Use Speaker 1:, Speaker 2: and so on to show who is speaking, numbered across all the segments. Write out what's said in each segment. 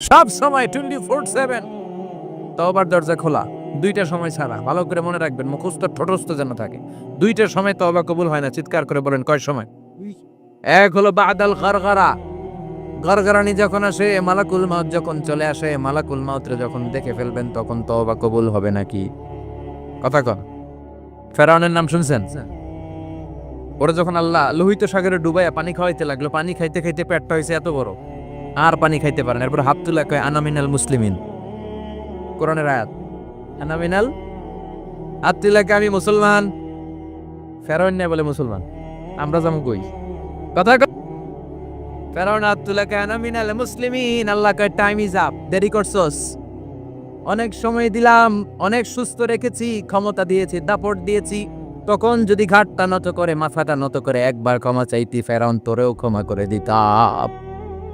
Speaker 1: সব সময় 24/7 তওবার দরজা খোলা। দুইটা সময় ছাড়া ভালো করে মনে রাখবেন, মুখস্থ ঠোঁটস্থ যেন থাকে। দুইটার সময় তওবা কবুল হয় না। চিৎকার করে বলেন কয় সময়? এক হলো বাদাল গারগারা, গরগরানি যখন আসে, মালাকুল মাউত যখন চলে আসে, মালাকুল মাউতরে যখন দেখে ফেলবেন তখন তওবা কবুল হবে নাকি? কথা কন। ফেরাউনের নাম শুনছেন? ওরা যখন আল্লাহ লোহিত সাগরে ডুবাইয়া পানি খাওয়াইতে লাগলো, পানি খাইতে খাইতে পেটটা হয়েছে এত বড়, আর পানি খাইতে পারেন। এরপর হাত তুলে কয় আনা মিনাল মুসলিমিন। কোরআনের আয়াত, আনা মিনাল, হাত তুলে কয় আমি মুসলমান। ফেরাউন না বলে মুসলমান, আমরা যেমন কই। কথা কন। ফেরাউন হাত তুলে কয় আনা মিনাল মুসলিমিন। আল্লাহ কয় টাইম ইজ আপ, দেরি করছস। অনেক সময় দিলাম, অনেক সুস্থ রেখেছি, ক্ষমতা দিয়েছি, দাপট দিয়েছি, তখন যদি ঘাটটা নত করে, মাথাটা নত করে একবার ক্ষমা চাইতি, ফেরাউন তোরেও ক্ষমা করে দিতাম।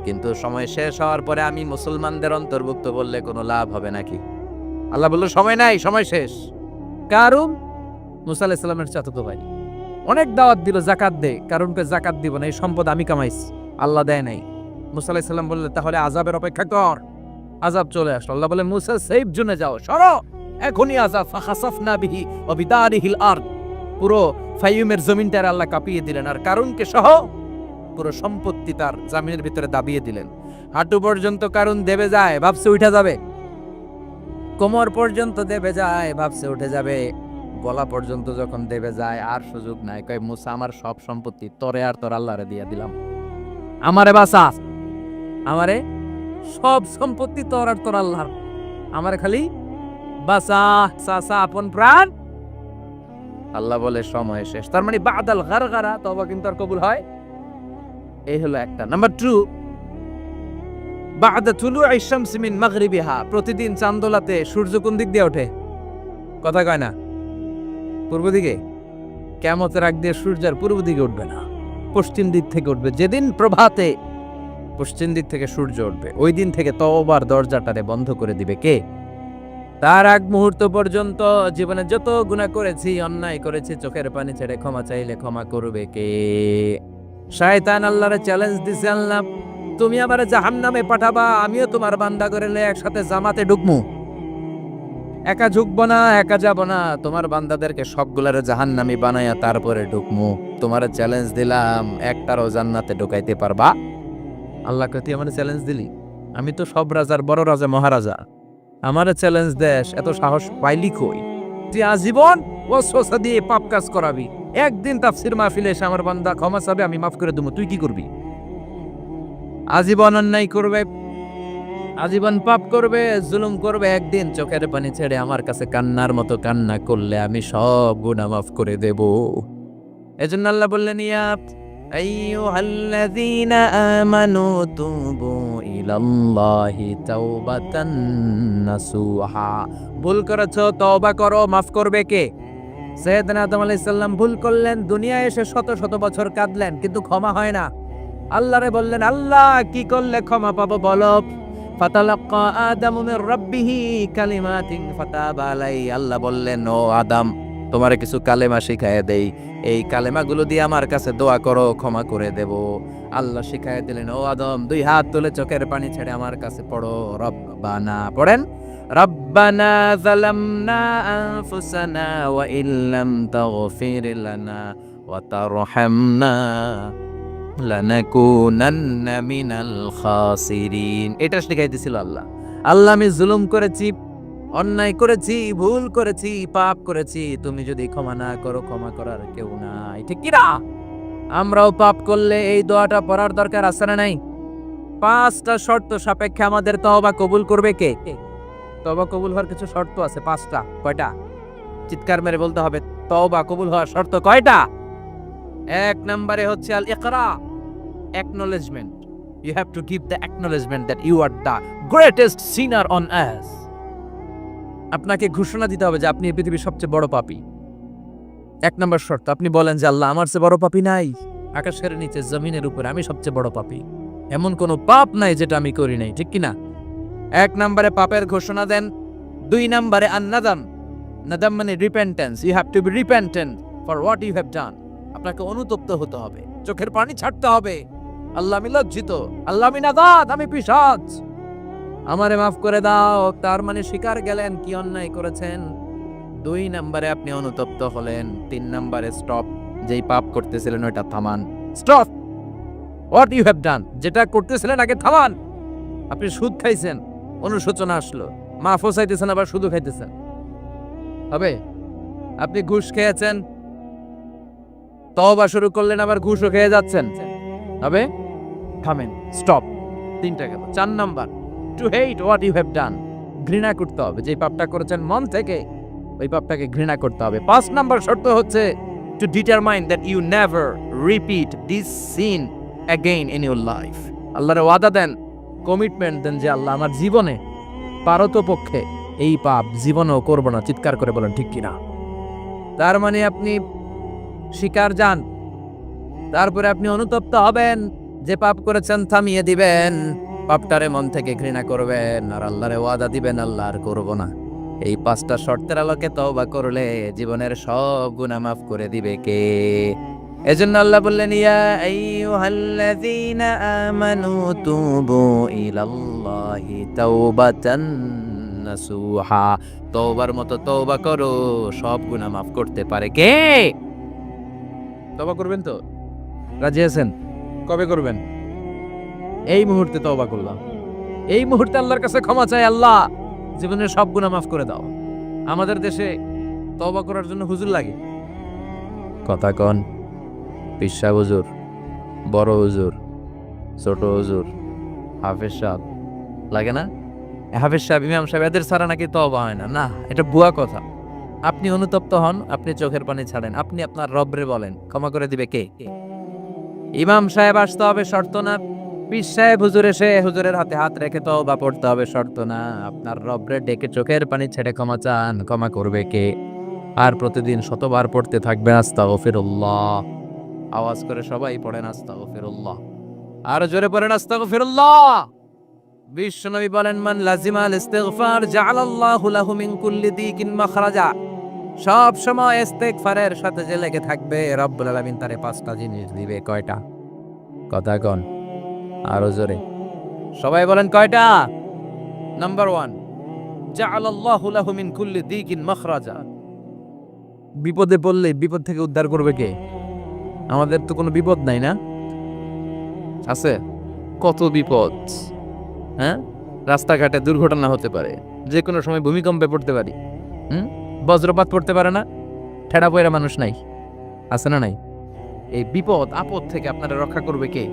Speaker 1: কিন্তু সময় শেষ হওয়ার পরে আমি মুসলমানদের অন্তর্ভুক্ত বললে কোনো লাভ হবে নাকি? আল্লাহ বলল সময় নাই, সময় শেষ। কারণ মুসা আলাইহিস সালামের চাচাতো ভাই অনেক দাওয়াত দিল, যাকাত দে। কারণকে যাকাত দিব না, এই সম্পদ আমি কামাইছি, আল্লাহ দেয় নাই। মুসা আলাইহিস সালাম বললেন তাহলে আযাবের অপেক্ষা কর। আযাব চলে আসলো। আল্লাহ বলে মুসা সেফ জোনে যাও, সরো, এখনই আযাব। ফাখাসাফনা বিহি ওয়া বিদারিহিল আরদ, পুরো ফাইয়ুমের জমিনটার আল্লাহ কাঁপিয়ে দিলেন, আর কারুনকে সহ পুরো সম্পত্তি তার জামিনের ভিতরে দাবিয়ে দিলেন। হাঁটু পর্যন্ত কারুন দেবে যায়, ভাবছে উঠা যাবে। কোমর পর্যন্ত দেবে যায়, ভাবছে উঠে যাবে। গলা পর্যন্ত যখন দেবে যায়, আর সুযোগ নাই। কয় মুসা আমার সব সম্পত্তি তোরে আর তোর আল্লাহরে দিয়ে দিলাম, আমারে বাঁচা, আমারে সব সম্পত্তি তোর আর তোর আল্লাহর, আমার খালি বাঁচা, চাচা আপন প্রাণ। আল্লাহ বলে সময় শেষ। তার মানে বাদাল গারগারা তওবা কিন্তু আর কবুল হয়। এই হলো একটা। নাম্বার 2, বাদা তুলুই শামসি মিন মাগরিবিহা, প্রতিদিন চাঁদোলাতে সূর্য কোন দিক দিয়ে ওঠে? কথা কয় না? পূর্ব দিকে। কিয়ামতের আগ দিয়ে সূর্যের পূর্ব দিকে উঠবে না, পশ্চিম দিক থেকে উঠবে। যেদিন প্রভাতে পশ্চিম দিক থেকে সূর্য উঠবে, ওই দিন থেকে তওবার দরজাটারে বন্ধ করে দিবে কে? তার আগ মুহূর্ত পর্যন্ত জীবনে যত গুনাহ করেছি, অন্যায় করেছি, চোখের পানি ছেড়ে ক্ষমা চাইলে ক্ষমা করবে কে? শয়তান আল্লাহরে চ্যালেঞ্জ দিছে, আল্লাহ তুমি আমারে জাহান্নামে পাঠাবা, আমিও তোমার বান্দা করে একসাথে জামাতে ঢুকমু। একা ঢুকবো না, একা যাব না, তোমার বান্দাদেরকে সবগুলারে জাহান্নামী বানায়া তারপরে ঢুকমু। তোমারে চ্যালেঞ্জ দিলাম, একটারও জান্নাতে ঢুকাইতে পারবা? আল্লাহ কয় তুই আমারে চ্যালেঞ্জ দিলি? আমি তো সব রাজার বড় রাজা, মহারাজা, আমারে চ্যালেঞ্জ দেশ, এত সাহস পাইলি কই? তুই আজীবন ওয়াসওয়াসা দিয়ে পাপ কাজ করাবি, একদিন তাফসীর মাহফিলে এসে আমার বান্দা ক্ষমা চাবে, আমি মাফ করে দেবো, তুই কি করবি? আজীবন অন্যায় করবে, আজীবন পাপ করবে, জুলুম করবে, একদিন চোখের পানি ছেড়ে আমার কাছে কান্নার মতো কান্না করলে আমি সব গুনাহ মাফ করে দেব। এজন্য আল্লাহ বললেন ইয়া আইয়ুহাল্লাযীনা আমানু তুবু ইলাল্লাহি তাওবাতান নাসুহা। ভুল করেছো, তওবা করো, মাফ করবে কে? সাইয়েদনা আদম আলাইহিস সালাম ভুল করলেন, দুনিয়ায় এসে শত শত বছর কাঁদলেন, কিন্তু ক্ষমা হয় না। আল্লাহরে বললেন আল্লাহ কি করলে ক্ষমা পাবো বলো? ফাতালাক্কা আদামু মির রাব্বিহি কালিমাতিন ফাতাবা আলাইহি। আল্লাহ বললেন ও আদম, তোমারে কিছু কালেমা শিখায়ে দেই, এই কালেমাগুলো দিয়ে আমার কাছে দোয়া করো, ক্ষমা করে দেব। আল্লাহ শিখায়ে দিলেন ও আদম, দুই হাত তুলে চোখের পানি ছেড়ে আমার কাছে পড়ো, রব্বানা, পড়েন রব্বানা যালামনা আনফুসানা ওয়া ইল্লাম তাগফির লানা ওয়া তারহামনা লানাকুনান্না মিনাল খাসিরিন। এটা শিখাইতেছিল আল্লাহ। আল্লাহ আমি জুলুম করেছি, অন্যায় করেছি, ভুল করেছি, পাপ করেছি, তুমি যদি ক্ষমা না করো, ক্ষমা করার কেউ নাই, ঠিক কি না? আমরাও পাপ করলে এই দোয়াটা পড়ার দরকার আছে না নাই? 5টা শর্ত সাপেক্ষে আমাদের তওবা কবুল করবে কে? তওবা কবুল হওয়ার কিছু শর্ত আছে 5টা। কয়টা? চিৎকার মেরে বলতে হবে, তওবা কবুল হওয়ার শর্ত কয়টা? 1 নম্বরে হচ্ছে আল ইকরা, acknowledgement. You have to give the acknowledgement that you are the greatest sinner on earth. আপনাকে ঘোষণা দিতে হবে যে আপনি এই পৃথিবীর সবচেয়ে বড় পাপী। 1 নম্বর শর্ত, আপনি বলেন যে আল্লাহ আমার চেয়ে বড় পাপী নাই, আকাশের নিচে জমিনের উপরে আমি সবচেয়ে বড় পাপী, এমন কোনো পাপ নাই যেটা আমি করি নাই, ঠিক কি না? 1 নম্বরে পাপের ঘোষণা দেন। 2 নম্বরে আন-নাদাম, নাদাম মানে repentance. You have to be repentant for what you have done. আপনাকে অনুতপ্ত হতে হবে, চোখের পানি ছাড়তে হবে। আল্লাহ আমি লজ্জিত, আল্লাহ আমি নাদাত, আমি পিশাচ। আমারে মাফ করে দাও, তার মানে স্বীকার গেলেন কি অন্যায় করেছেন। 2 নম্বরে আপনি অনুতপ্ত হলেন। 3 নম্বরে স্টপ, যেই পাপ করতেছিলেন ওটা থামান। Stop what you have done, যেটা করতেছিলেন আগে থামান। আপনি সুদ খাইছেন, অনুশোচনা আসলো, মাফও চাইতেছেন আবার সুদও খাইতেছেন, হবে? আপনি ঘুষ খেয়েছেন, তওবা শুরু করলেন, আবার ঘুষও খেয়ে যাচ্ছেন, হবে? থামেন, স্টপ। 3টা গেল। 4 number, to hate what you have done, ঘৃণা করতে হবে। যে পাপটা করেছেন মন থেকে, ওই পাপটাকে ঘৃণা করতে হবে। 5 নাম্বার শর্ত হচ্ছে to determine that you never repeat this sin again in your life. আল্লাহর ওয়াদা দেন, কমিটমেন্ট দেন যে আল্লাহ আমার জীবনে পারতপক্ষে এই পাপ জীবনেও করব না। চিৎকার করে বলেন ঠিক কিনা। তার মানে আপনি শিকার যান, তারপরে আপনি অনুতপ্ত হবেন, যে পাপ করেছেন থামিয়ে দিবেন, পাপটারে মন থেকে ঘৃণা করবেন, আর আল্লাহরে ওয়াদা দিবেন আল্লাহ আর করব না। এই 5টা শর্তের আলোকে তওবা করলে জীবনের সব গুনাহ মাফ করে দিবে কে? এজন্য আল্লাহ বললেন, ইয়া আইয়ুহাল্লাযীনা আমানু তুবু ইলাল্লাহি তাওবাতান নাসুহা। তওবার মতো তওবা করো, সব গুনাহ মাফ করতে পারে কে? তওবা করবেন তো? রাজি আছেন? কবে করবেন? এই মুহূর্তে তওবা করলাম, এই মুহূর্তে আল্লাহর কাছে ক্ষমা চাই, আল্লাহ জীবনের সব গুনাহ মাফ করে দাও। আমাদের দেশে তওবা করার জন্য হুজুর লাগে। কথা কন, পিসা হুজুর, বড় হুজুর, ছোট হুজুর, হাফেজ সাহেব লাগে না? হাফেজ সাহেব, ইমাম সাহেব, এদের ছাড়া নাকি তওবা হয় না। না, এটা ভুয়া কথা। আপনি অনুতপ্ত হন, আপনি চোখের পানি ছাড়েন, আপনি আপনার রবরে বলেন, ক্ষমা করে দিবে কে? ইমাম সাহেব আসতে হবে শর্ত না, পীর সাহেব হুজুর এসে হুজুরের হাতে হাত রেখে তওবা পড়তে হবে শর্ত না। আপনার রবরে ডেকে চোখের পানি ছেড়ে ক্ষমা চান, ক্ষমা করবে কে? আর প্রতিদিন শতবার পড়তে থাকবেন আস্তাগফিরুল্লাহ। আওয়াজ করে সবাই পড়েন আস্তাগফিরুল্লাহ, আর জোরে পড়েন আস্তাগফিরুল্লাহ। বিশ্বনবী বলেন, মান লাজিমাল ইস্তিগফার জাআলাল্লাহু লাহু মিন কুল্লি দিকিন মাখরাজা। সব সময় ইস্তেগফারের সাথে যে লেগে থাকবে, রব্বুল আলামিন তারে 5টা জিনিস দিবে। কয়টা? কথা কন, আরো জোরে সবাই বলেন কয়টা? নাম্বার 1, জাআলাল্লাহু লাহু মিন কুল্লি দিকিন মাখরাজা। বিপদে পড়লে বিপদ থেকে উদ্ধার করবে কে? আমাদের তো কোনো বিপদ নাই, না আছে? কত বিপদ, হ্যাঁ? রাস্তাঘাটে দুর্ঘটনা হতে পারে, যে কোনো সময় ভূমিকম্পে পড়তে পারি, বজ্রপাত পড়তে পারে না, ঠেড়া পয়রা মানুষ নাই, আছে না নাই? এই বিপদ আপদ থেকে আপনারা রক্ষা করবে কে?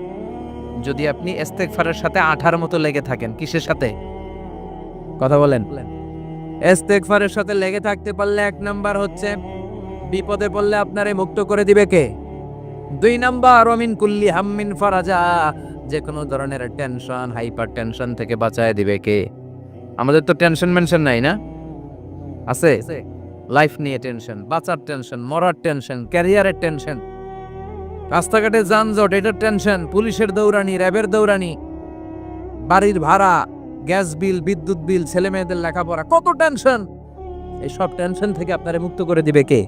Speaker 1: যদি আপনি ইস্তেগফারের সাথে আঠার মতো লেগে থাকেন। কিসের সাথে? কথা বলেন। ইস্তেগফারের সাথে লেগে থাকতে পারলে 1 নাম্বার হচ্ছে বিপদে পড়লে আপনারে মুক্ত করে দিবে কে? 2 নাম্বার, ওমিন কুল্লি হাম্মিন ফারাজা, যে কোনো ধরনের টেনশন, হাইপার টেনশন থেকে বাঁচায় দিবে কে? আমাদের তো টেনশন মেনশন নাই, না আছে? লাইফ নিয়ে টেনশন, বাঁচার টেনশন, মরার টেনশন, ক্যারিয়ারের টেনশন, রাস্তাঘাটে যানজট, এটার টেনশন, পুলিশের দৌড়ানি, র্যাবের দৌড়ানি, বাড়ির ভাড়া, গ্যাস বিল, বিদ্যুৎ বিল, ছেলে মেয়েদের লেখাপড়া, কত টেনশন। এই সব টেনশন থেকে আপনারে মুক্ত করে দিবে কে?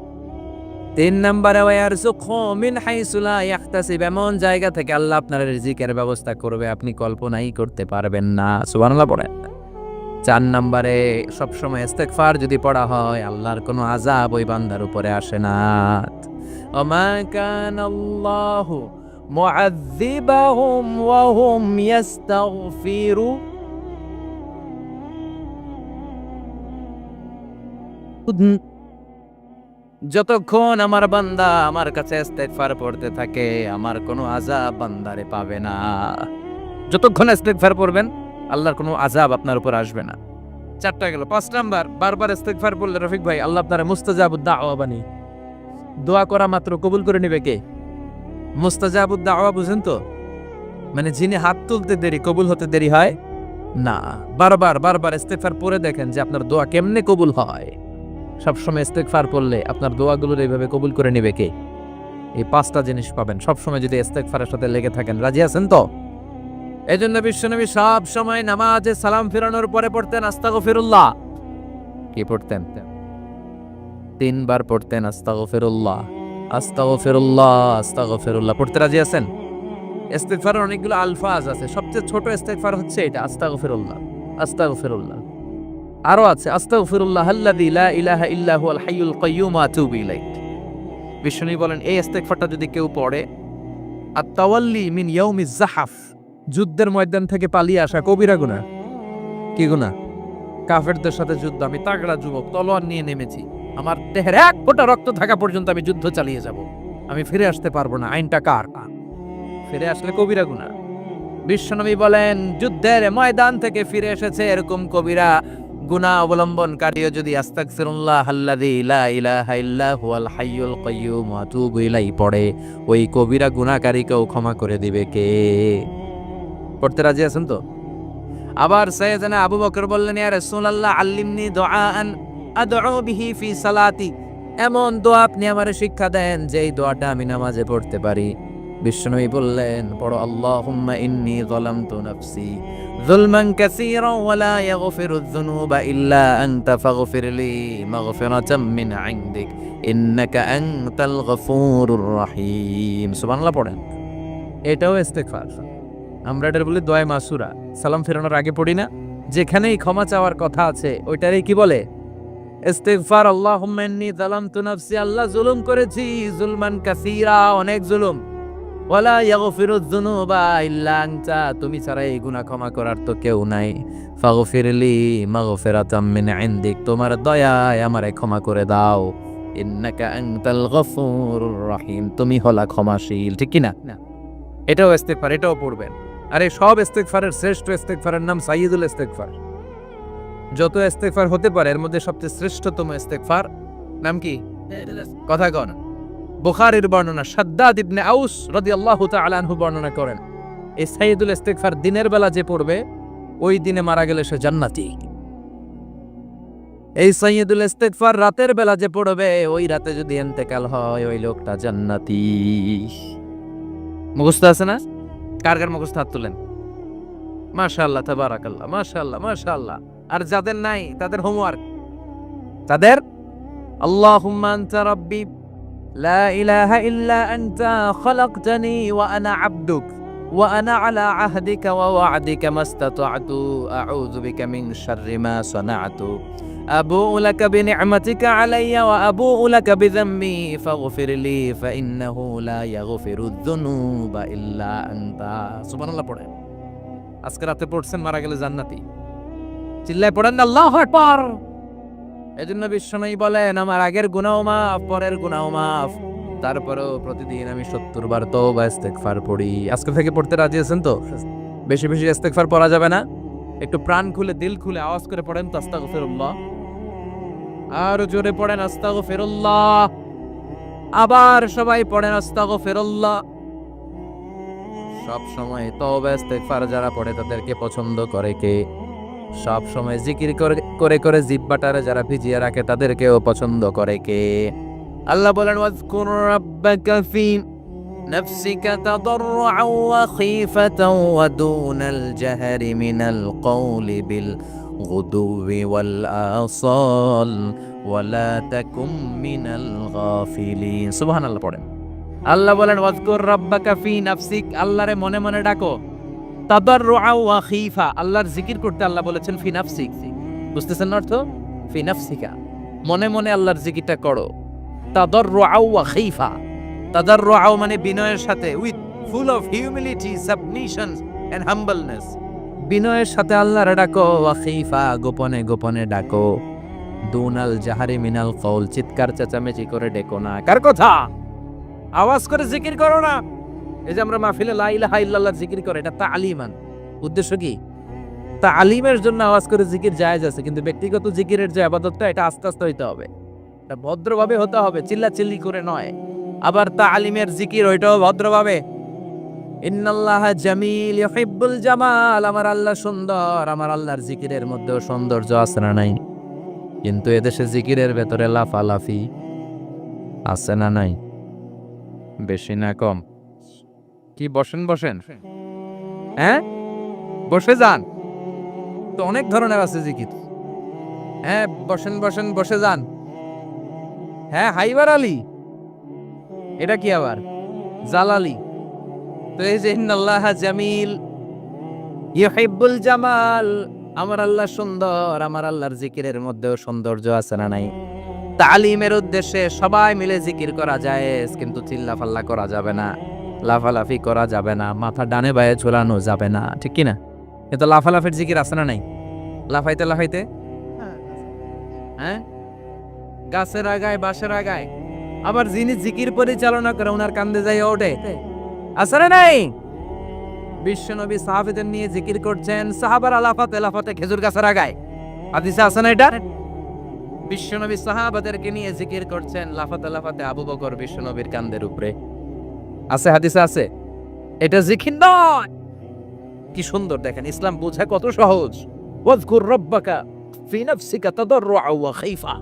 Speaker 1: 3 নাম্বারে, ওয়ারযুকহু মিন হাইসু লা ইয়াহতাসিব, এমন জায়গা থেকে আল্লাহ আপনার রিজিকের ব্যবস্থা করবে আপনি কল্পনাই করতে পারবেন না। সুবহানাল্লাহ পড়েন। 4 নাম্বারে, সবসময় ইস্তেগফার যদি পড়া হয়, আল্লাহর কোনো আযাব ওই বান্দার উপরে আসে না। ওমা কানাল্লাহু মুআযযিবাহুম ওয়া হুম ইস্তাগফিরুন। যতক্ষণ আমার বান্দা আমার কাছে ইস্তেগফার পড়তে থাকে, আমার কোনো আযাব বান্দারে পাবে না। যতক্ষণ ইস্তেগফার পড়বেন, আল্লাহর কোনো আযাব আপনার উপর আসবে না। 4টা গেল। 5 নাম্বার, বারবার ইস্তেগফার পড়লে রফিক ভাই আল্লাহ আপনারে মুস্তাজাবুদ দাওয়া বানিয়ে, দোয়া করা মাত্র কবুল করে নেবে কে? মুস্তাজাবুদ দাওয়া বুঝেন তো? মানে যিনি হাত তুলতে দেরি, কবুল হতে দেরি হয় না। বারবার ইস্তেগফার পড়ে দেখেন যে আপনার দোয়া কেমনে কবুল হয়। সবসময় ইস্তেগফার পড়লে আপনার দোয়াগুলোর এইভাবে কবুল করে নেবে কে? এই 5টা জিনিস পাবেন সবসময় যদি ইস্তেগফারের সাথে লেগে থাকেন। রাজি আছেন তো? এই জন্য বিশ্বনবী সব সময় নামাজে সালাম ফিরানোর পরে পড়তেন আস্তাগফিরুল্লাহ। কি পড়তেন? 3 বার পড়তেন আস্তাগফিরুল্লাহ, আস্তাগফিরুল্লাহ, আস্তাগফিরুল্লাহ। পড়তে রাজি আছেন? ইস্তেগফারের অনেকগুলো আলফাজ আছে, সবচেয়ে ছোট ইস্তেগফার হচ্ছে এটা, আস্তাগফিরুল্লাহ। আস্তাগফিরুল্লাহ। আরো আছে আস্তাগফিরুল্লাহ আল্লাযী লা ইলাহা ইল্লা হুয়াল হাইয়ুল কাইয়্যুম ওয়া আতুবু ইলাইহি। বিষ্ণু বলেন এই ইস্তেগফারটা যদি কেউ পড়ে, আত-তাওয়াল্লি মিন ইয়াউমিজ জাহাফ, যুদ্ধের ময়দান থেকে পালিয়ে আসা কবিরা গুনাহ। কি গুনাহ? কাফেরদের সাথে যুদ্ধ, আমি তাগড়া যুবক, তলোয়ার নিয়ে নেমেছি, আমার দেহের এক ফোঁটা রক্ত থাকা পর্যন্ত আমি যুদ্ধ চালিয়ে যাব, আমি ফিরে আসতে পারবো না, আইনটা কার? ফিরে আসলে কবিরা গুনাহ। বিশ্বনবী বলেন যুদ্ধের ময়দান থেকে ফিরে এসেছে এরকম কবিরা গুনাহ অবলম্বনকারীও যদি আস্তাগফিরুল্লাহ আল্লাযী লা ইলাহা ইল্লা হুয়াল হাইয়ুল কাইয়্যুম ওয়া আতুবু ইলাইহি পড়ে, ওই কবিরা গুনাহকারীকেও ক্ষমা করে দিবে কে? পড়তে রাজি আছেন তো? আবার সাইয়েদনা আবু বকর বললেন, ইয়া রাসূলুল্লাহ আল্লিমনি দুআআন আদউ বিহি ফি সালাতি, এমন দোয়া আপনি আমারে শিক্ষা দেন যেই দোয়াটা আমি নামাজে পড়তে পারি। বিশ্বনবী বললেন, পড়ো আল্লাহুম্মা ইন্নী যালামতু নাফসি যুলমান কাসীরান ওয়া লা ইয়াগফিরুয যুনুবা ইল্লা আনতা ফাগফিরলি মাগফিরাতাম মিন ইনদিক ইন্নাকা আনতাল গফুরুর রহিম। সুবহানাল্লাহ পড়েন। এটাও ইস্তেগফার। আমরা এটা বলি দোয়া মাসুরা, সালাম ফেরানোর আগে পড়ি না? যেখানেই ক্ষমা চাওয়ার কথা আছে ওইটারই কি বলে? ইস্তিগফার। আল্লাহুম্মা ইন্নী যালামতু নাফসি, আল্লাহ জুলুম করেছি, যুলমান কাসীরা, অনেক জুলুম। ওয়ালা ইয়াগফিরুয যুনুবা ইল্লা আনতা, তুমি ছাড়া এই গুনাহ ক্ষমা করার তো কেউ নাই। ফাগফিরলি মাগফিরাতাম মিন ইনদিক, তোমার দয়ায় আমারে ক্ষমা করে দাও। ইন্নাকা আনতাল গফুরুর রহিম, তুমি হলা ক্ষমাশীল। ঠিক কি না? এটাও ইস্তিগফার, এটাও পড়বেন। আরে সব ইস্তেগফারের শ্রেষ্ঠ ইস্তেগফারের নাম সাইয়্যিদুল ইস্তেগফার। যত ইস্তেগফার হতে পারে এর মধ্যে সবচেয়ে শ্রেষ্ঠতম ইস্তেগফার নাম কি? কথা কন। বুখারীর বর্ণনা, শাদ্দাদ ইবনে আউস রাদিয়াল্লাহু তাআলা আনহু বর্ণনা করেন, এই সাইয়্যিদুল ইস্তেগফার দিনের বেলা যে পড়বে ওই দিনে মারা গেলে সে জান্নাতি। এই সাইয়্যিদুল ইস্তেগফার রাতের বেলা যে পড়বে ওই রাতে যদি ইন্তেকাল হয় ওই লোকটা জান্নাতি। মুখস্থ আছে না? কার কার মুখস্থ হাত তুলেন। মাশাআল্লাহ, তাবারাকাল্লাহ, মাশাআল্লাহ, মাশাআল্লাহ। আর যাদের নাই তাদের হোমওয়ার্ক, তাদের আল্লাহুম্মা আনতা রাব্বি লা ইলাহা ইল্লা আনতা খালাকতানি ওয়া আনা আবদুক ওয়া আনা আলা আহদিকা ওয়া ওয়া'দিকা মাস্তাতা'তু আউযু বিকা মিন শাররি মা সানা'তু আবুউ লাকা বিনি'মাতিকা আলাইয়া ওয়া আবুউ লাকা বিযামবি ফাগফিরলি ফাইন্নাহু লা ইয়াগফিরুয যুনুবা ইল্লা আনতা। সুবহানাল্লাহ পড়েন। আজকে রাতে পড়ছেন, মারা গেলে জান্নাতি। চিল্লায় পড়েন আল্লাহু আকবার। এজন্য বিশ্বনবী বলেন আমার আগের গুনাহ মাফ, পরের গুনাহ মাফ, তারপরেও প্রতিদিন আমি 70 বার তওবা ইস্তেগফার পড়ি। আজকে থেকে পড়তে রাজি আছেন তো? বেশি বেশি ইস্তেগফার পড়া যাবে না? একটু প্রাণ খুলে দিল খুলে আওয়াজ করে পড়েন তো আস্তাগফিরুল্লাহ। আর জোরে পড়েন আস্তাগফিরুল্লাহ। আবার সবাই পড়েন আস্তাগফিরুল্লাহ। সব সময় তওবা ইস্তেগফার যারা পড়ে তাদেরকে পছন্দ করে কে? সব সময় জিকির করে করে জিহ্বাটারে যারা ভিজিয়ে রাখে তাদেরকেও পছন্দ করে কে? আল্লাহ বলেন ওয়াজকুর রাব্বাকা ফি নাফসিকা তাদাররুআন ওয়া খীফাতান ওয়া দুনাল জাহরি মিনাল কওলি বিল গুদুওয়ি ওয়াল আসাল ওয়া লা তাকুম মিনাল গাফিলিন। সুবহানাল্লাহ পড়েন। আল্লাহ বলেন ওয়াজকুর রাব্বাকা ফি নাফসিক, আল্লাহরে মনে মনে ডাকো। তাদাররুআন ওয়া খীফা, আল্লাহর জিকির করতে আল্লাহ বলেছেন ফি নাফসিক। বুঝতেছেন না অর্থ? ফি নাফসিকা, মনে মনে আল্লাহর জিকিরটা করো। তাদাররুআন ওয়া খীফা, তাদাররুআন মানে বিনয়ের সাথে, with full of humility, submission and humbleness. বিনয়ের সাথে আল্লাহরে ডাকো। ওয়া খীফা, গোপনে গোপনে ডাকো। দুনাল জাহারি মিনাল কওল, চিৎকার চেঁচামেচি করে ডেকো না। কার কথা? আওয়াজ করে জিকির করো না। এই যে আমরা মাহফিলে লা ইলাহা ইল্লাল্লাহ জিকির করে, এটা তালিমান। উদ্দেশ্য কি? তালিমের জন্য আওয়াজ করে জিকির জায়েজ আছে, কিন্তু ব্যক্তিগত জিকিরের যে ইবাদতটা এটা আস্তে আস্তে হইতে হবে, এটা ভদ্রভাবে হতে হবে, চিল্লাচিল্লি করে নয়। আবার তালিমের জিকির ওইটাও ভদ্রভাবে। ইন্নাল্লাহা জামিল ইউহিব্বুল জামাল, আমার আল্লাহ সুন্দর, আমার আল্লাহর জিকিরের মধ্যেও সৌন্দর্য আছে না নাই? কিন্তু এদেশে জিকিরের ভেতরে লাফালাফি আছে না নাই? বেশি না কম? কি বসেন বসেন, হ্যাঁ বসে যান তো, অনেক ধরনের আছে জিকির। হ্যাঁ বসেন বসেন, বসে যান। হ্যাঁ হাইবার আলী, এটা কি আবার জালালি? তো এই যে ইন্নাল্লাহা জামিল ইউহিব্বুল জামাল, আমার আল্লাহ সুন্দর, আমার আল্লাহর জিকিরের মধ্যেও সৌন্দর্য আছে না নাই? তালিমের উদ্দেশ্যে সবাই মিলে জিকির করা যায়, কিন্তু চিল্লাফাল্লা করা যাবে না, লাফালাফি করা যাবে না, মাথা ডানে বায়ে ঝোলানো যাবে না, ঠিক কি না? কিন্তু লাফালাফির জিকির আছে না নাই? লাফাইতে লাফাইতে, হ্যাঁ, গাছের আগায় বাঁশের আগায়, আবার যিনি জিকির পরিচালনা করে ওনার কান্দে যাই ওঠে, আছে না নাই? বিশ্বনবী সাহাবীদের নিয়ে জিকির করছেন, সাহাবারা লাফাতে লাফাতে খেজুর গাছের আগায়, হাদিসে আছে না এটা? বিশ্বনবী সাহাবাদেরকে নিয়ে জিকির করছেন, লাফাতে লাফাতে আবু বকর বিশ্বনবীর কান্দের উপরে, আছে হাদিসে আছে। এটা জিকির নয়। কি সুন্দর দেখেন, ইসলাম বোঝা কত সহজ। ওয়াজকুর রাব্বাকা ফি নাফসিকা তাদাররুআ ওয়া খাইফা,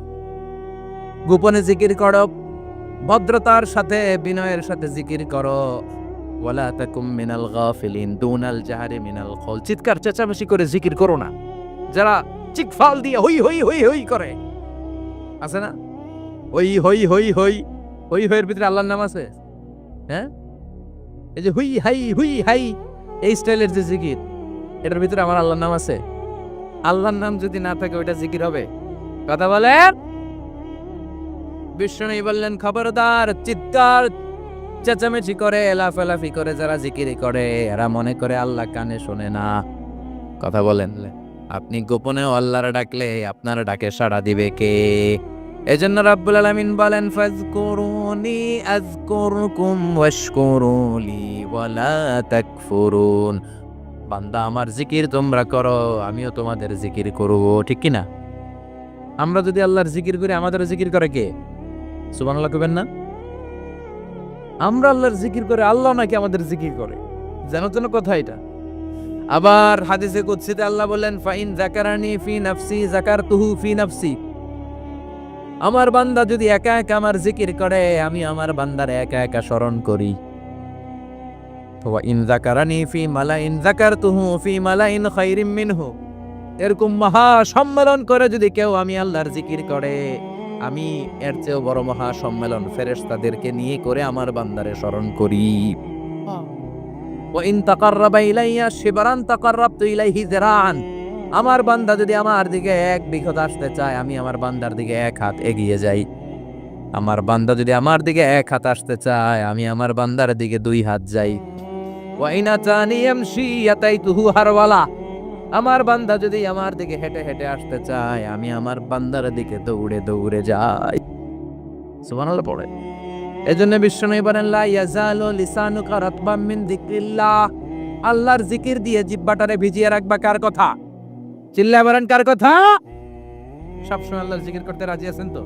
Speaker 1: গোপনে জিকির করো, ভদ্রতার সাথে বিনয়ের সাথে জিকির করো। ওয়ালা তাকুম মিনাল গাফিলিন দুনাল জাহরি মিনাল কওল, চিৎকার চেঁচামেচি করে জিকির করো না। যারা চিকফাল দিয়ে হই হই হই হই করে, আছে না? হই হই হই হই হই হইয়ের ভিতরে আল্লাহর নাম আছে, হ্যাঁ? এই যে হুই হাই এই স্টাইলের যে জিকির, এটার ভিতরে আমার আল্লাহর নাম আছে? আল্লাহর নাম যদি না থাকে ওইটা জিকির হবে? কথা বলেন। বিষ্ণু বললেন, খবরদার, চিৎকার চেঁচামেচি করে লাফালাফি করে যারা জিকিরি করে এরা মনে করে আল্লাহ কানে শোনে না। কথা বলেন। আপনি গোপনেও আল্লাহর ডাকলে আপনার ডাকে সাড়া দিবে কে? এজন্য রাব্বুল আলামিন বলেন, ফাজকুরুনি আযকুরকুম ওয়াশকুরুলি ওয়ালা তাকফুরুন। বান্দা, আমার জিকির তোমরা করো, আমিও তোমাদের জিকির করব, ঠিক কি না? আমরা যদি আল্লাহর জিকির করি, আমাদের জিকির করে কে? সুবহানাল্লাহ কইবেন না? আমরা আল্লাহর জিকির করে, আল্লাহ নাকি আমাদের জিকির করে, যেন কথা এটা। আবার হাদিসে কুদসিতে আল্লাহ বলেন, ফাইন যাকারানি ফি নাফসি যাকারতুহু ফি নাফসি। আমার বান্দা যদি একা একা আমার জিকির করে, আমি আমার বান্দার একা একা স্মরণ করি। ওয়া ইন যাকারানি ফি মালাইন যাকারতুহু ফি মালাইন খায়রিম মিনহু। এরকম মহা সম্মেলন করে যদি কেউ আমি আল্লাহর জিকির করে, আমি এর চেয়েও বড় মহা সম্মেলন ফেরেশতাদেরকে নিয়ে করে আমার বান্দারে স্মরণ করি। ওয়া ইন তাকাররাবা ইলাইয়া শিবরান তাকাররাবতু ইলাইহি যিরাআন। আমার বান্দা যদি আমার দিকে এক বিঘত আসতে চায়, আমি আমার বান্দার দিকে এক হাত এগিয়ে যাই। আমার বান্দা যদি আমার দিকে এক হাত আসতে চায়, আমি আমার বান্দার দিকে দুই হাত যাই। ওয়া ইন আতানি ইয়ামশি আতাইতুহু হারওয়ালা। আমার বান্দা যদি আমার দিকে হেঁটে হেঁটে আসতে চায়, আমি আমার বান্দার দিকে দৌড়ে দৌড়ে যাই। সুবহানাল্লাহ পড়ে। এজন্য বিশ্বনবী বলেন, লা ইয়াজালু লিসানুকা রাতবাম মিন যিকরিল্লাহ। আল্লাহর জিকির দিয়ে জিহ্বাটারে ভিজিয়ে রাখবা। কার কথা? চিল্লায় বলেন, কার কথা? সবসময় আল্লাহর জিকির করতে রাজি আছেন তো?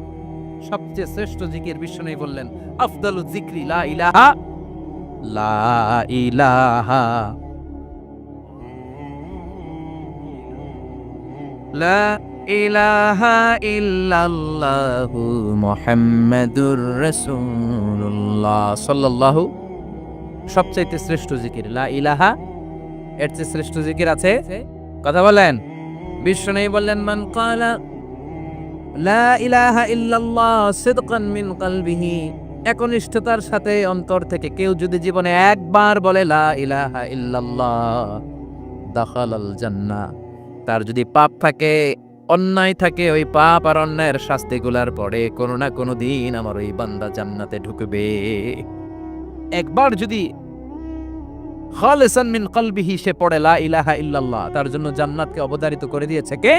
Speaker 1: সবচেয়ে শ্রেষ্ঠ জিকির বিশ্বনবী বললেন, আফদালু যিকরি লা ইলাহা লা ইলাহা লা ইলাহা ইল্লাল্লাহু মুহাম্মাদুর রাসূলুল্লাহ সাল্লাল্লাহু। সবচাইতে শ্রেষ্ঠ জিকির লা ইলাহা, এর চেয়ে শ্রেষ্ঠ জিকির আছে? কথা বলেন। বিশ্বনবী বললেন, মান ক্বালা লা ইলাহা ইল্লাল্লাহ সিদকান মিন কলবিহি, একনিষ্ঠতার সাথে অন্তর থেকে কেউ যদি জীবনে একবার বলে লা ইলাহা ইল্লাল্লাহ, দাখালাল জান্নাহ। তার যদি পাপ থাকে, অন্যায় থাকে, ওই পাপ আর অন্যায়ের শাস্তিগুলার পরে কোনো না কোনো দিন আমার ওই বান্দা জান্নাতে ঢুকবে। একবার যদি খালিসান মিন কলবিহি সে পড়ে লা ইলাহা ইল্লাল্লাহ, তার জন্য জান্নাতকে অবধারিত করে দিয়েছে কে?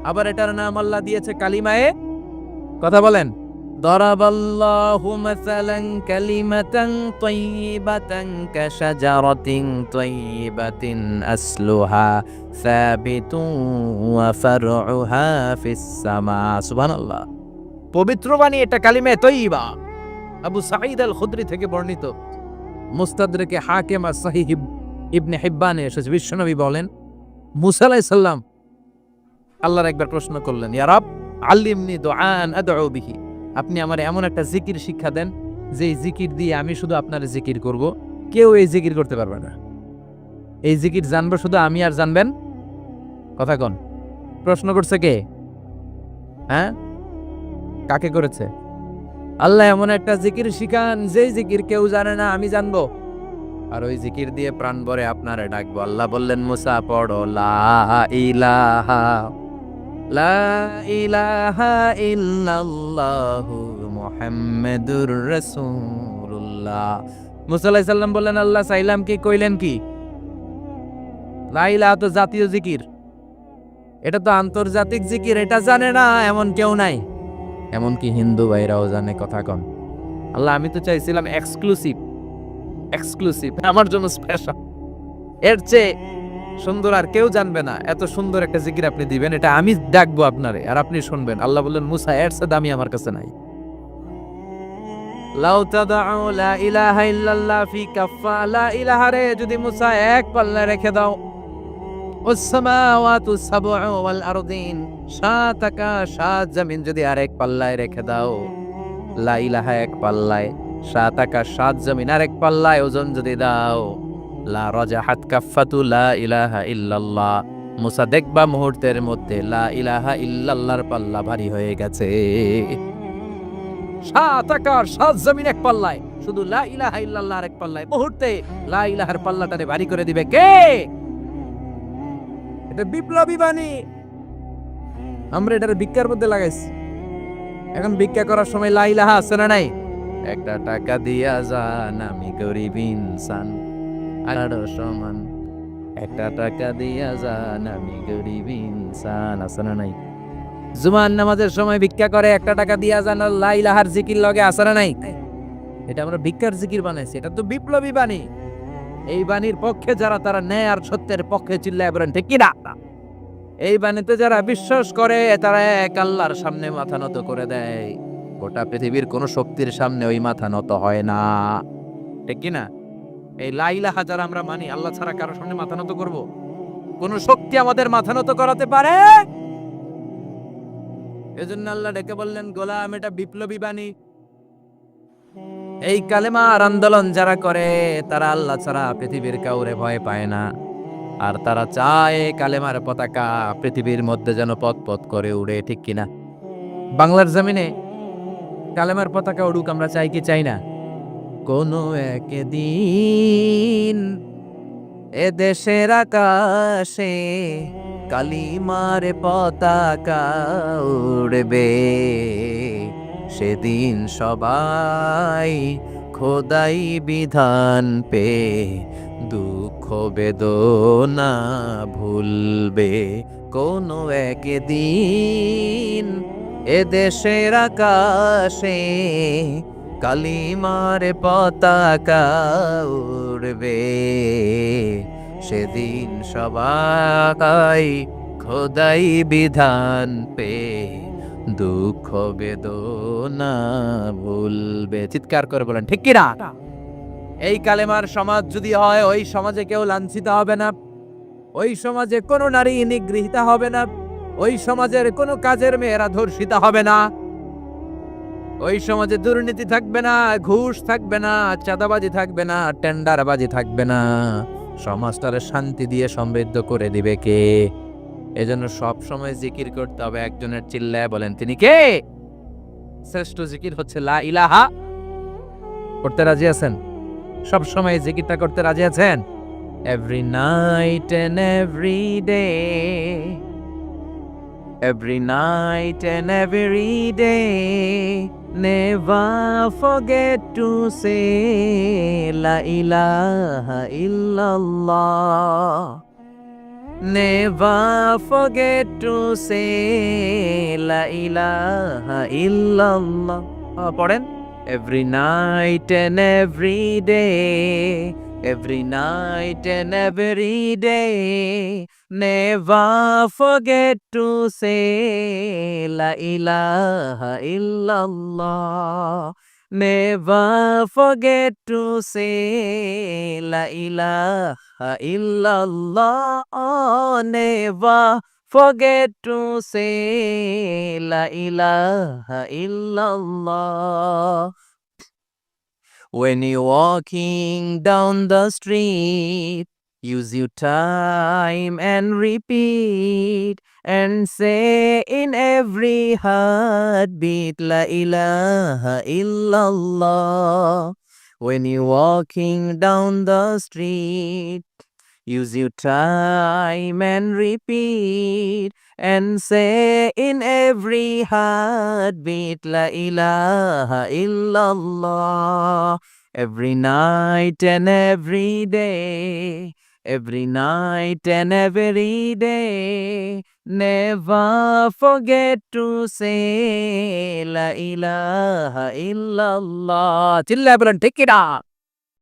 Speaker 1: আবার এটার নাম আল্লাহ দিয়েছে কালিমায়ে। কথা বলেন। দরাবাল্লাহু মাসালান কালিমাতান তাইয়িবাতান কাশাজারাতিন তাইয়িবাতিন আসলুহা সাবিতুন ওয়া ফারউহা ফিস সামা। সুবহানাল্লাহ। পবিত্র বাণী এটা কালিমে তাইয়িবা। আবু সাঈদ আল খুদরি থেকে বর্ণিত, মুস্তাদরাকে হাকিম আর সহিহ ইবনে হিব্বানে এসেছে। বিশ্বনবী বলেন, মুসা আলাইহিস সালাম আল্লাহর একবার প্রশ্ন করলেন, ইয়া রাব আল্লিমনি দুআন আদউ বিহি। আপনি আমার এমন একটা জিকির শিক্ষা দেন যে জিকির দিয়ে আমি শুধু আপনার জিকির করব, কেউ এই জিকির করতে পারবে না। এই জিকির জানবো শুধু আমি, আর জানবেন। কথা কোন? প্রশ্ন করছে কে? হ্যাঁ, কাকে করেছে? আল্লাহ এমন একটা জিকির শিখান যে জিকির কেউ জানে না, আমি জানবো। আর ওই জিকির দিয়ে প্রাণ ভরে আপনারে ডাকবো। আল্লাহ বললেন মুসা পড়ো লা ইলাহা লা ইলাহা ইল্লাল্লাহু মুহাম্মাদুর রাসূলুল্লাহ। মুসা আলাইহিস সালাম বললেন আল্লাহ চাইলাম কি কইলেন কি? লা ইলাহা তো জাতীয় জিকির, এটা তো আন্তর্জাতিক জিকির, এটা জানে না এমন কেউ নাই। এমনকি হিন্দু ভাইরাও জানে, কথা কন। আল্লাহ আমি তো চাইছিলাম এক্সক্লুসিভ, এক্সক্লুসিভ আমার জন্য স্পেশাল, এর চেয়ে সুন্দর আর কেউ জানবে না। এত সুন্দর একটা জিকির আপনি দিবেন, এটা আমি ডাকবো আপনারে আর আপনি শুনবেন। আল্লাহ বললেন মুসা এর চেয়ে দামি আমার কাছে নাই। লাউ তাদাউ লা ইলাহা ইল্লাল্লাহ ফি কাফা, লা ইলাহা রে যদি মুসা এক পাল্লায় রেখে দাও, ওয়াসসামাওয়াতু সাবউ ওয়াল আরদিন, সাত আকাশ সাত জমিন যদি আরেক পাল্লায় রেখে দাও, লা ইলাহা এক পাল্লায়, সাত আকাশ সাত জমিন আরেক পাল্লায় ওজন যদি দাও, লা রাজাহাত কাফাতু লা ইলাহা ইল্লাল্লাহ, মুসা দেখবা মুহূর্তের মধ্যে লা ইলাহা ইল্লাল্লাহর পাল্লা ভারী হয়ে গেছে। সাত আকাশ সাত জমিন এক পাল্লায়, শুধু লা ইলাহা ইল্লাল্লাহ আরেক পাল্লায়, মুহূর্তে লা ইলাহার পাল্লাটারে ভারী করে দিবে কে? এটা বিপ্লবী বাণী। আমরা এটার ভিক্ষার মধ্যে লাগাইছি। এখন ভিক্ষা করার সময় লা ইলাহা আছে না নাই? একটা টাকা দিয়া যান আমি গরিব ইনসান আরো সমান, একটা টাকা দিয়া যান আমি গরিব ইনসান, আছে না নাই? জুমার নামাজের সময় ভিক্ষা করে একটা টাকা দিয়া যান, আর লা ইলাহার জিকির লগে আছে না নাই? এটা আমরা ভিক্ষার জিকির বানাইছি, এটা তো বিপ্লবী বাণী। এই বাণীর পক্ষে যারা, তারা ন্যায় আর সত্যের পক্ষে চিল্লায় বলেন ঠিক কিনা? এই বাণীতে যারা বিশ্বাস করে তারা এক আল্লাহর সামনে মাথা নত করে দেয়। গোটা পৃথিবীর কোন শক্তির সামনে ওই মাথা নত হয় না, ঠিক কিনা? এই লা ইলাহা যারা আমরা মানি, আল্লাহ ছাড়া কারোর সামনে মাথা নত করব? কোন শক্তি আমাদের মাথা নত করাতে পারে? এজন্য আল্লাহ ডেকে বললেন গোলাম এটা বিপ্লবী বাণী। এই কালেমার আন্দোলন যারা করে তারা আল্লাহ ছাড়া পৃথিবীর কাউরে ভয় পায় না, আর তারা চায় কালেমার পতাকা পৃথিবীর মধ্যে যেন পথ পথ করে উড়ে, ঠিক কিনা? বাংলার জমিনে কালেমার পতাকা উড়ুক, আমরা চাই কি চাই না? কোনো একদিন এ দেশের আকাশে কালিমার পতাকা উড়বে, সেদিন সবাই খোদাই বিধান পে দুঃখ বেদনা ভুলবে। কোনো একদিন এ দেশের আকাশে কালিমার পতাকা উড়বে, সেদিন সবাই খোদাই বিধান পে দুঃখ বেদনা ভুলবে। চিৎকার করে বলেন ঠিক কিনা? এই কালেমার সমাজ যদি হয়, ওই সমাজে কেউ লাঞ্ছিত হবে না, ওই সমাজে কোনো নারী নিগৃহীত হবে না, ওই সমাজের কোনো কাজের মেয়েরা ধর্ষিত হবে না, ওই সমাজে দুর্নীতি থাকবে না, ঘুষ থাকবে না, চাঁদাবাজি থাকবে না, টেন্ডারবাজি থাকবে না। সমাজটারে শান্তি দিয়ে সমৃদ্ধ করে দিবে কে? এজন্য সব সময় জিকির করতে হবে একজনের, চিল্লায় বলেন তিনি কে? শ্রেষ্ঠ জিকির হচ্ছে লা ইলাহা। করতে রাজি আছেন? সব সময় জিকিরটা করতে রাজি আছেন? Every night and every day, every night and every day, never forget to say la ilaha illallah, never forget to say la ilaha illallah. পড়েন every night and every day, every night and every day, never forget to say la ilaha illallah, never forget to say la ilaha illallah, oh, never forget to say la ilaha illallah. When you're walking down the street, use your time and repeat and say in every heartbeat la ilaha illallah. When you're walking down the street, use your time and repeat and say in every heartbeat, La ilaha illallah. Every night and every day, every night and every day, never forget to say La ilaha illallah. চিল্লায় বলেন ঠিক কিনা?